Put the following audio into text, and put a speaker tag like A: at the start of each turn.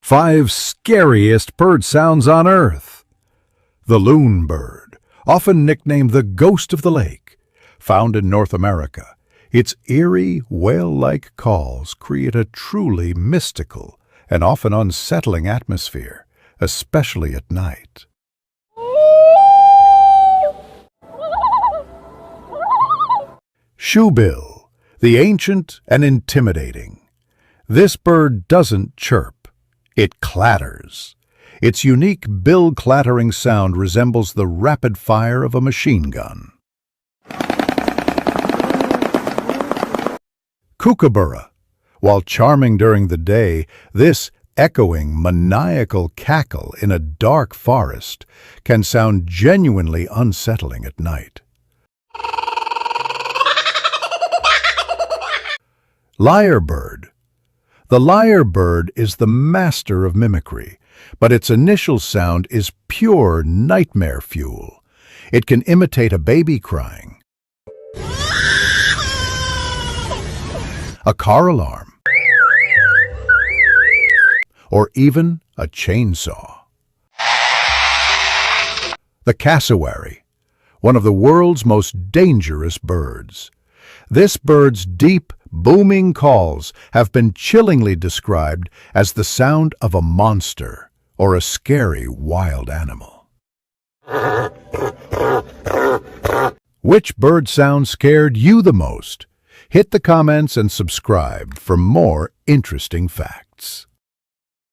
A: 5 scariest bird sounds on Earth. The loon bird, often nicknamed the ghost of the lake, found in North America. Its eerie, whale-like calls create a truly mystical and often unsettling atmosphere, especially at night. Shoebill, the ancient and intimidating. This bird doesn't chirp, it clatters. Its unique bill-clattering sound resembles the rapid fire of a machine gun. Kookaburra. While charming during the day, this echoing, maniacal cackle in a dark forest can sound genuinely unsettling at night. Lyrebird. The lyrebird is the master of mimicry, but its initial sound is pure nightmare fuel. It can imitate a baby crying, a car alarm, or even a chainsaw. The cassowary, one of the world's most dangerous birds. This bird's deep, booming calls have been chillingly described as the sound of a monster or a scary wild animal. Which bird sound scared you the most? Hit the comments and subscribe for more interesting facts.